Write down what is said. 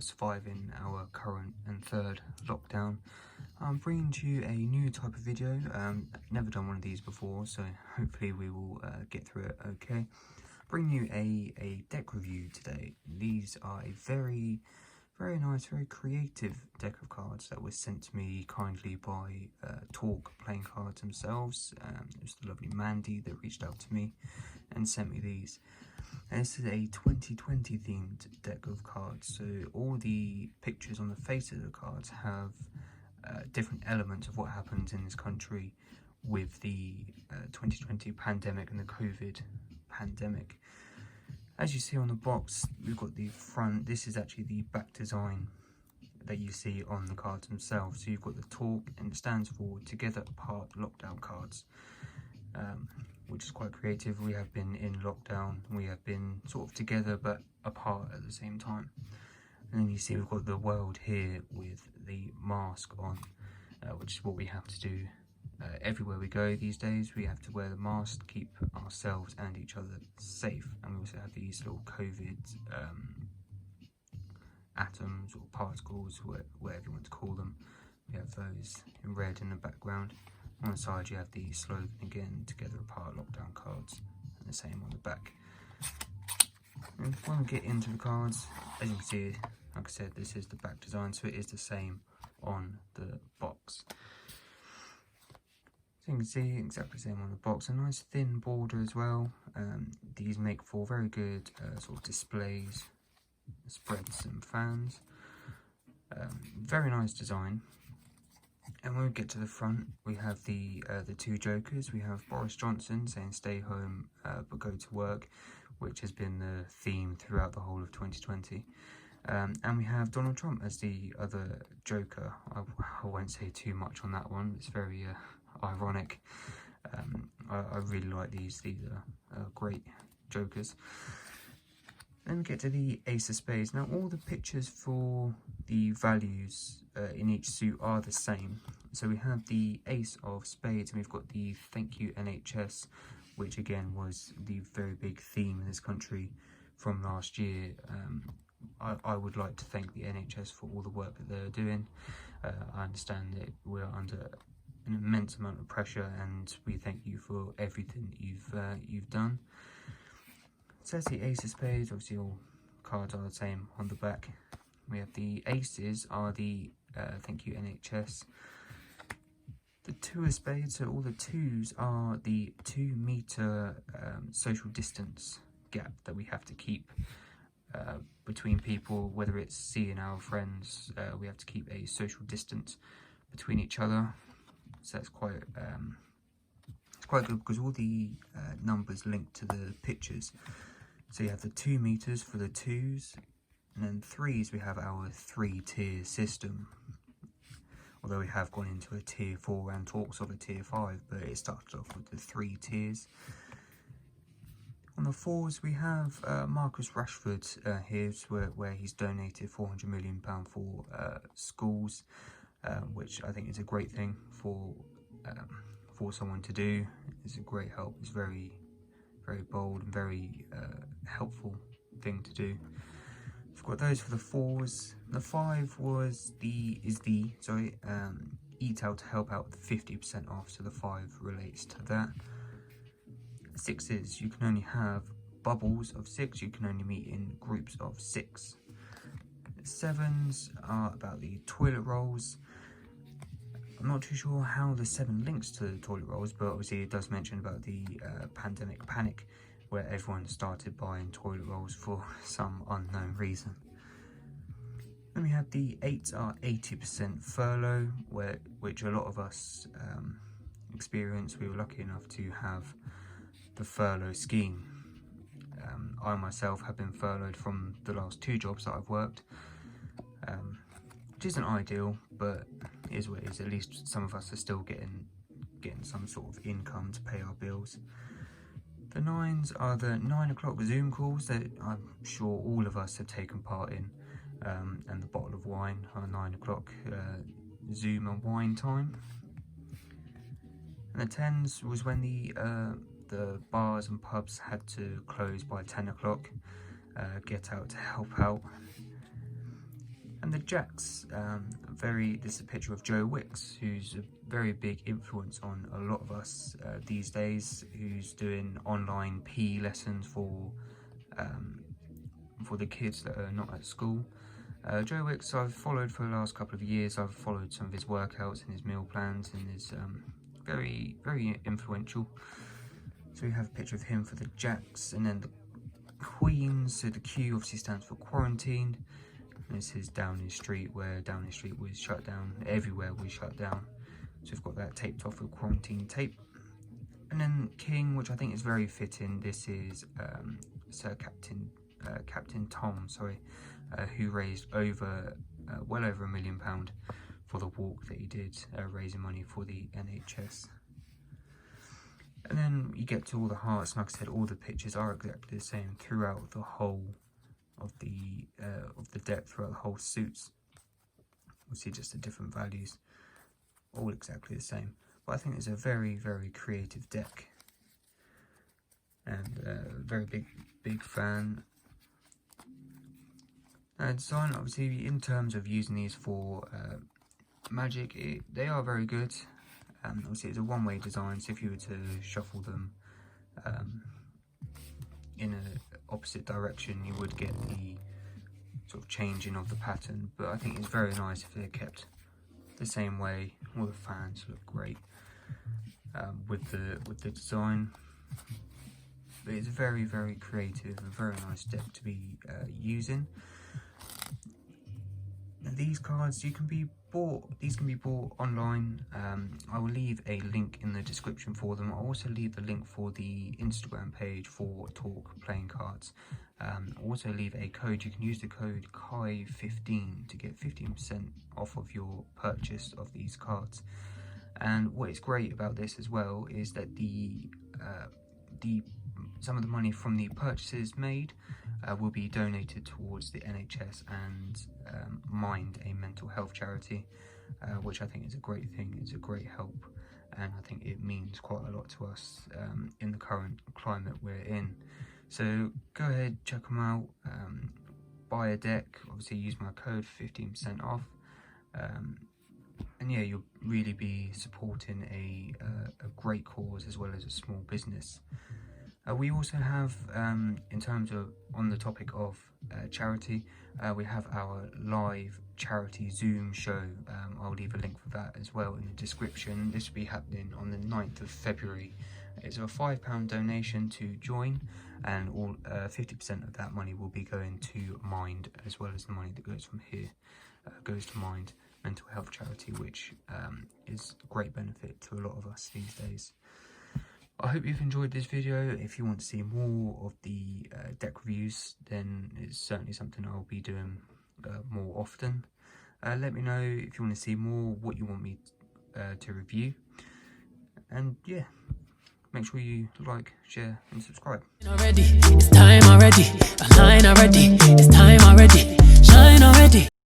surviving our current and third lockdown. I'm bringing to you a new type of video. Never done one of these before, so hopefully we will get through it okay. Bring you a deck review today. These are a very nice, very creative deck of cards that was sent to me kindly by Talk Playing Cards themselves. It was the lovely Mandy that reached out to me and sent me these. And this is a 2020 themed deck of cards, so all the pictures on the face of the cards have different elements of what happened in this country with the 2020 pandemic and the COVID pandemic. As you see on the box, we've got the front. This is actually the back design that you see on the cards themselves. So you've got the Talk, and it stands for Together Apart Lockdown Cards, which is quite creative. We have been in lockdown, we have been sort of together but apart at the same time. And then you see we've got the world here with the mask on, which is what we have to do everywhere we go these days. We have to wear the mask to keep ourselves and each other safe. And we also have these little COVID atoms or particles, whatever you want to call them. We have those in red in the background. On the side you have the slogan again, Together Apart Lockdown Cards, and the same on the back. And when we get into the cards, as you can see, like I said, this is the back design, so it is the same on the box. So you can see exactly the same on the box. A nice thin border as well. These make for very good sort of displays, spreads and fans. Very nice design. And when we get to the front, we have the two jokers. We have Boris Johnson saying stay home but go to work, which has been the theme throughout the whole of 2020. And we have Donald Trump as the other joker. I won't say too much on that one. It's very ironic. I really like these. These are great jokers. Then we get to the Ace of Spades. Now all the pictures for the values in each suit are the same. So we have the Ace of Spades, and we've got the Thank You NHS, which again was the very big theme in this country from last year. I would like to thank the NHS for all the work that they're doing. I understand that we're under an immense amount of pressure, and we thank you for everything that you've done. So that's the Ace of Spades. Obviously all cards are the same on the back. We have the aces are the Thank You NHS. The Two of Spades, so all the twos are the 2 metre social distance gap that we have to keep between people, whether it's seeing our friends. We have to keep a social distance between each other. So that's quite good because all the numbers link to the pictures. So you have the 2 meters for the twos, and then threes we have our 3-tier system. Although we have gone into a tier 4 and talks of a tier 5, but it started off with the 3 tiers. On the fours we have Marcus Rashford here, where he's donated £400 million for schools, which I think is a great thing for someone to do. It's a great help. It's very bold and very helpful thing to do. We've got those for the fours. The 5 eat out to help out with 50% off, so the 5 relates to that. 6s, you can only have bubbles of 6, you can only meet in groups of 6. 7s are about the toilet rolls. I'm not too sure how the 7 links to the toilet rolls, but obviously it does mention about the pandemic panic, where everyone started buying toilet rolls for some unknown reason. Then we have the 8s are 80% furlough, which a lot of us experience. We were lucky enough to have the furlough scheme. I myself have been furloughed from the last 2 jobs that I've worked, which isn't ideal, but it is what it is. At least some of us are still getting some sort of income to pay our bills. The 9s are the 9 o'clock Zoom calls that I'm sure all of us have taken part in, and the bottle of wine, our 9 o'clock Zoom and wine time. And the 10s was when the bars and pubs had to close by 10 o'clock, get out to help out. And the jacks, this is a picture of Joe Wicks, who's a very big influence on a lot of us these days, who's doing online PE lessons for the kids that are not at school. Joe Wicks I've followed for the last couple of years. I've followed some of his workouts and his meal plans, and is very, very influential. So we have a picture of him for the jacks, and then the Queens, so the Q obviously stands for quarantine. And this is Downing Street, where Downing Street was shut down, everywhere was shut down. So we've got that taped off with quarantine tape. And then King, which I think is very fitting, this is Sir Captain Tom, who raised well over £1 million for the walk that he did, raising money for the NHS. And then you get to all the hearts, and like I said, all the pictures are exactly the same throughout the whole of the deck, throughout the whole suits. We'll see just the different values, all exactly the same. But I think it's a very, very creative deck, and very big fan. Design, obviously, in terms of using these for magic, they are very good. Obviously, it's a one-way design, so if you were to shuffle them in an opposite direction, you would get the sort of changing of the pattern. But I think it's very nice if they're kept the same way. All the fans look great with the design. But it's very, very creative, a very nice deck to be using. And these cards, these can be bought online. I will leave a link in the description for them. I'll also leave the link for the Instagram page for Talk Playing Cards. I'll also leave a code. You can use the code KAI15 to get 15% off of your purchase of these cards. And what is great about this as well is that some of the money from the purchases made will be donated towards the NHS and Mind, a mental health charity, which I think is a great thing. It's a great help, and I think it means quite a lot to us in the current climate we're in. So go ahead, check them out, buy a deck, obviously use my code for 15% off, and yeah, you'll really be supporting a great cause as well as a small business. We also have, in terms of, on the topic of charity, we have our live charity Zoom show. I'll leave a link for that as well in the description. This will be happening on the 9th of February. It's a £5 donation to join, and all 50% of that money will be going to Mind, as well as the money that goes from here goes to Mind mental health charity, which is a great benefit to a lot of us these days. I hope you've enjoyed this video. If you want to see more of the deck reviews, then it's certainly something I'll be doing more often. Let me know if you want to see more, what you want me to review. And yeah, make sure you like, share and subscribe. Already, it's time already, a line already.